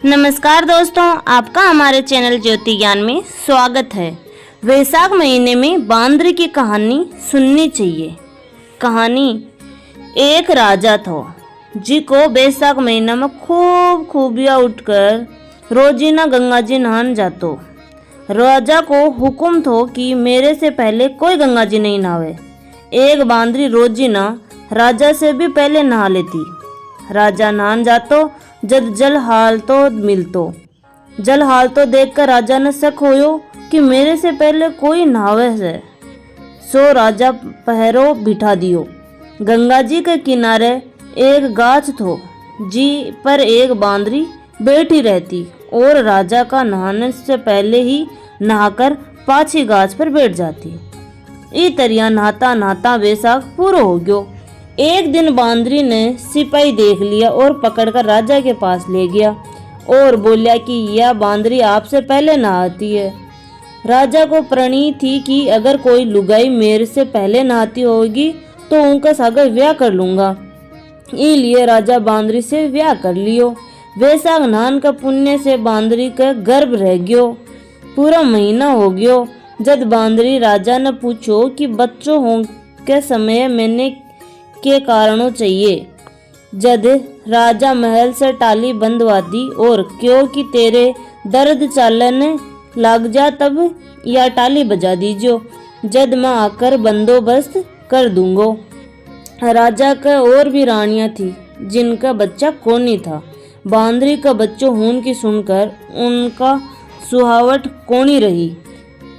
नमस्कार दोस्तों, आपका हमारे चैनल ज्योति ज्ञान में स्वागत है। वैशाख महीने में बांदरी की कहानी सुननी चाहिए। कहानी एक राजा था जिको वैशाख महीना में खूब खूबिया उठकर रोजीना गंगा जी नहान जातो। राजा को हुक्म थो कि मेरे से पहले कोई गंगा जी नहीं नहावे। एक बांदरी रोजीना राजा से भी पहले नहा लेती। राजा नहान जातो, जद जल हाल तो देखकर राजा ने शक होयो कि मेरे से पहले कोई नहावे है। सो राजा पहरो बिठा दियो। गंगा जी के किनारे एक गाछ थो जी पर एक बांदरी बैठी रहती और राजा का नहाने से पहले ही नहाकर पाछी गाछ पर बैठ जाती। ई तरिया नहाता नहाता वैशाख पूरो हो गयो। एक दिन बांदरी ने सिपाही देख लिया और पकड़कर राजा के पास ले गया और बोलिया कि यह बांदरी आपसे पहले नहाती है। राजा को प्रणीय थी कि अगर कोई लुगाई मेरे से पहले नहाती होगी तो उनका सागर ब्याह कर लूंगा। इसलिए राजा बांदरी से ब्याह कर लियो। वैशाख नहान का पुण्य से बांदरी का गर्भ रह गयो। पूरा महीना हो गयो। जब बांदरी राजा ने पूछो कि बच्चों हो के समय मैंने के कारणों चाहिए। जद राजा महल से टाली बंधवा दी और क्योंकि तेरे दर्द चालने लग जा तब या टाली बजा दीजियो, जद मैं आकर बंदोबस्त कर दूंगो। राजा का और भी रानियां थी जिनका बच्चा कोनी था। बांदरी का बच्चों होने की सुनकर उनका सुहावट कोनी रही।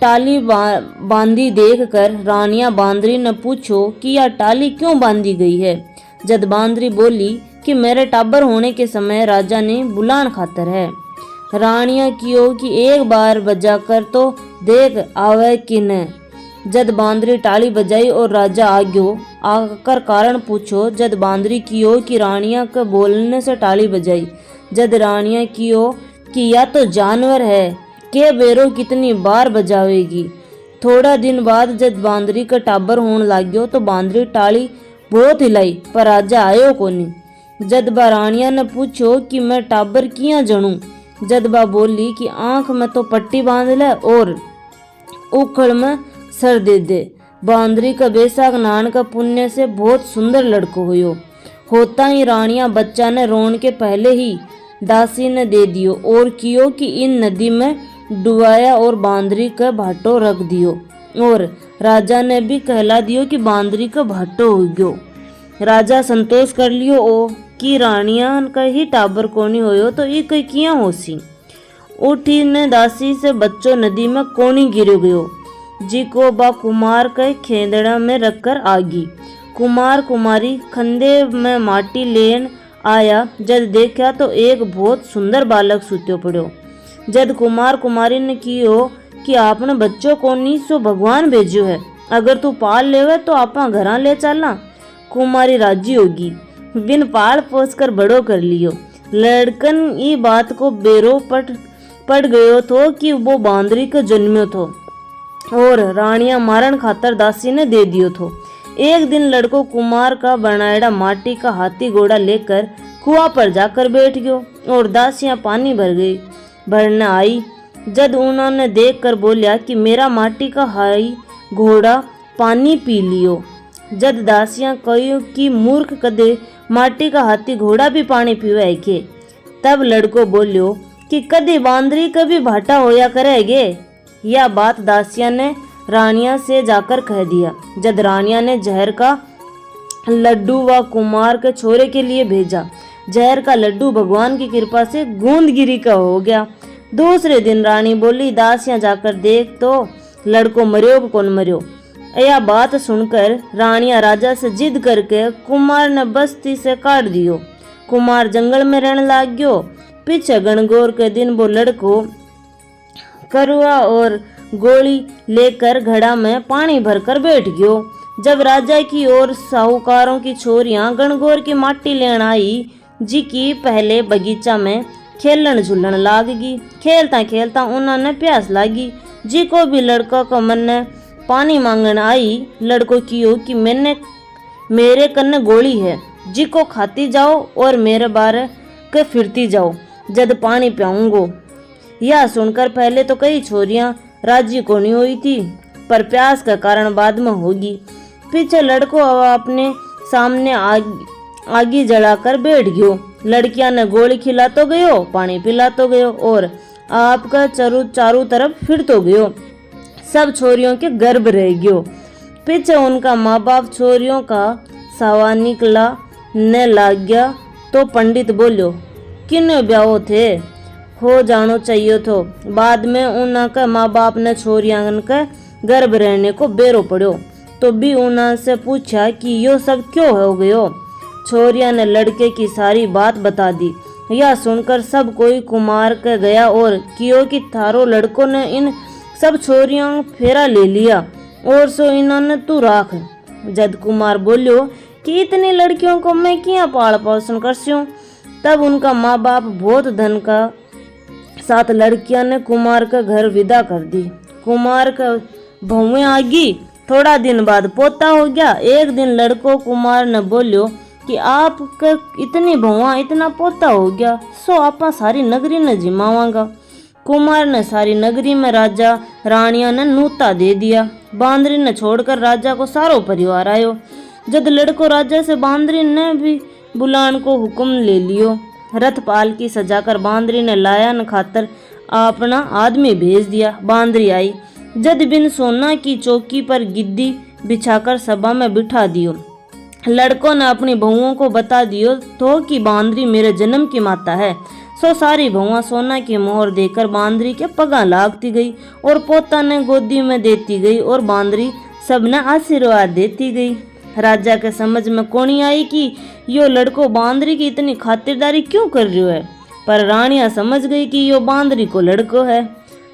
टाली बांधी देखकर रानियां बांदरी ने पूछो कि यह टाली क्यों बांधी गई है। जद बांदरी बोली कि मेरे टाबर होने के समय राजा ने बुलान खातर है। रानियां कियो कि एक बार बजा कर तो देख आवे कि न। जद बांदरी टाली बजाई और राजा आ गयो। आकर कारण पूछो। जद बांदरी कियो कि रानियां के बोलने से टाली बजाई। जद रानियां कियो कि या तो जानवर है के बेरो कितनी बार बजावेगी। थोड़ा दिन बाद जब बांदरी का टाबर होने लाग्यो तो बांदरी टाली बहुत हिलाई पर राजा आयो कोनी। जद बा रानिया ने पूछो कि मैं टाबर किया जनू। जद बा बोली कि आंख में तो पट्टी बांध ले और उखड़ में सर दे दे। बांदरी का वैशाख नहान का पुण्य से बहुत सुंदर लड़को हुयो। होता ही रानिया बच्चा ने रोन के पहले ही दासी ने दे दियो और कियो कि इन नदी में डुबाया और बांदरी का भाटो रख दियो। और राजा ने भी कहला दियो कि बांदरी का भाटो हो गयो। राजा संतोष कर लियो ओ कि रानिया का ही टाबर कोनी होयो तो ये कई किया होसी। उठी ने दासी से बच्चों नदी में कोनी गिर गयो जी को बा कुमार के खेदड़ा में रखकर आगी। कुमार कुमारी खंदे में माटी लेन आया। जद देखा तो एक बहुत सुंदर बालक सुत्यो पड़ो। जद कुमार कुमारी ने कियो कि आपने बच्चों को नी सो भगवान भेजो है, अगर तू पाल लेवे तो आपा घरा ले चलना। कुमारी राजी होगी। बिन पाल पोस कर बड़ो कर लियो। लड़कन ई बात को बेरो पड़ गयो थो कि वो बांदरी का जन्म्यो थो और रानिया मारन खातर दासी ने दे दियो थो। एक दिन लड़को कुमार का बनाएड़ा माटी का हाथी घोड़ा लेकर कुआं पर जाकर बैठ गयो और दासियां पानी भरने आई। जद उन्होंने देखकर बोलिया कि मेरा माटी का हाई घोड़ा पानी पी लियो। जद दासियां कहियो कि मूर्ख कदे माटी का हाथी घोड़ा भी पानी पीवे के। तब लड़को बोलियो कि कदे बांदरी कभी भाटा होया करेगे। यह बात दासियां ने रानिया से जाकर कह दिया। जद रानिया ने जहर का लड्डू व कुमार के छोरे के लिए भेजा। जहर का लड्डू भगवान की कृपा से गूंदगिरी का हो गया। दूसरे दिन रानी बोली दासियां जाकर देख तो लड़को मरियो कौन मरियो। यह बात सुनकर रानिया राजा से जिद करके कुमार ने बस्ती से काट दियो। कुमार जंगल में रहने लग गयो। पीछे गणगौर के दिन वो लड़को करुआ और गोली लेकर घड़ा में पानी भरकर बैठ गयो। जब राजा की ओर साहूकारों की छोरियां गणगौर की माटी लेन आई जी की पहले बगीचा में खेलन झूलन लागगी। खेलता खेलता उन्होंने प्यास लागी। जी को भी लड़का का मन ने पानी मांगन आई। लड़को कियो कि मेरे कन्ने गोली है जी को खाती जाओ और मेरे बारे के फिरती जाओ। जद पानी पियाऊंगो। यह सुनकर पहले तो कई छोरियां राजी को नहीं हुई थी, पर प्यास का कारण बाद में होगी। पीछे लड़को अपने सामने आगी जलाकर बैठ गयो। लड़कियां ने गोली खिला तो गयो, पानी पिला तो गयो और आपका चारों तरफ फिर तो गयो। सब छोरियों के गर्भ रह गयो। पीछे उनका माँ बाप छोरियों का सावा निकला न लाग गया तो पंडित बोलो, किन ब्याहो थे, हो जानो चाहिए थो। बाद में उनके माँ बाप ने छोरियां के गर्भ रहने को बेरो पड़ो, तो भी उनसे पूछा कि यो सब क्यों हो गयो। छोरिया ने लड़के की सारी बात बता दी। यह सुनकर सब कोई कुमार के गया और कियो कि थारो लड़कों ने इन सब छोरियों फेरा ले लिया और सो इन्होंने तू राख। जद कुमार बोलियो कि इतनी लड़कियों को मैं क्या पाल पोषण करस्यूं। तब उनका माँ बाप बहुत धन का साथ लड़कियां ने कुमार का घर विदा कर दी। कुमार का बहुएं आगी। थोड़ा दिन बाद पोता हो गया। एक दिन लड़को कुमार ने बोलियो कि आपका इतनी बहुआ इतना पोता हो गया, सो आपा सारी नगरी ने जिमावांगा। कुमार ने सारी नगरी में राजा रानिया ने नूता दे दिया। बांदरी ने छोड़कर राजा को सारो परिवार आयो। जब लड़को राजा से बांदरी ने भी बुलान को हुक्म ले लियो। रथ पालकी सजाकर बांदरी ने लाया न खातर अपना आदमी भेज दिया। बांदरी आई। जद बिन सोना की चौकी पर गिद्दी बिछाकर सभा में बिठा दियो। लड़कों ने अपनी बहुओं को बता दियो तो कि बांदरी मेरे जन्म की माता है। सो सारी बहुआ सोना की मोहर देकर बांदरी के पगा लागती गई और पोता ने गोदी में देती गई और बांदरी सबने आशीर्वाद देती गई। राजा के समझ में कोनी आई कि यो लड़को बांदरी की इतनी खातिरदारी क्यों कर रही है, पर रानिया समझ गई कि यो बांदरी को लड़को है।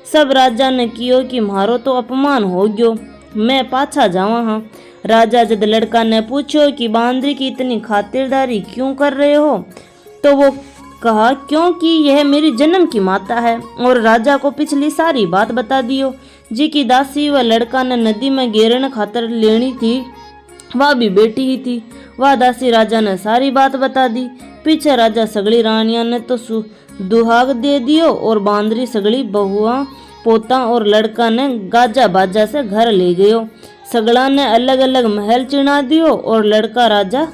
सब राजा ने कियो कि मारो तो अपमान हो गयो, मैं पाछा जावा हाँ। राजा जब लड़का ने पूछो कि बांदरी की इतनी खातिरदारी क्यों कर रहे हो, तो वो कहा क्योंकि यह मेरी जन्म की माता है। और राजा को पिछली सारी बात बता दियो। जी की दासी व लड़का ने नदी में गेरने खातर लेनी थी, वह भी बेटी ही थी। वह दासी राजा ने सारी बात बता दी। पीछे राजा सगली रानिया ने तो दुहाग दे दियो और बांदरी सगली बहुआ पोता और लड़का ने गाजा बाजा से घर ले गयो। सगला ने अलग अलग महल चिना दियो और लड़का राजा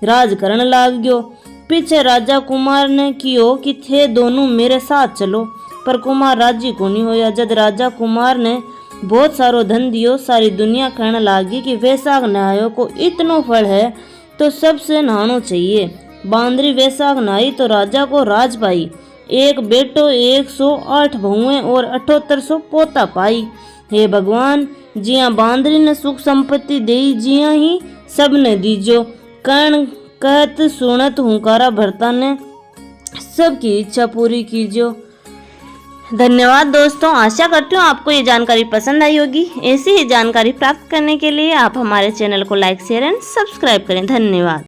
राज करने लाग गयो। पीछे राजा कुमार ने कियो कि थे दोनों मेरे साथ चलो, पर कुमार राजी को नहीं होया। जब राजा कुमार ने बहुत सारो धन दियो, सारी दुनिया कहने लागी कि वैशाख नहायो को इतनो फल है तो सबसे नहानो चाहिए। बांदरी वैशाख नहाई तो राजा को राज पाई। एक बेटो 108 बहुएं और 7800 पोता पाई। हे भगवान, जिया बांदरी ने सुख संपत्ति दी, जिया ही सब ने दीजो। कर्ण कहत सुनत हुंकारा भरता ने सबकी इच्छा पूरी कीजियो। धन्यवाद दोस्तों, आशा करती हूँ आपको ये जानकारी पसंद आई होगी। ऐसी ही जानकारी प्राप्त करने के लिए आप हमारे चैनल को लाइक शेयर एंड सब्सक्राइब करें। धन्यवाद।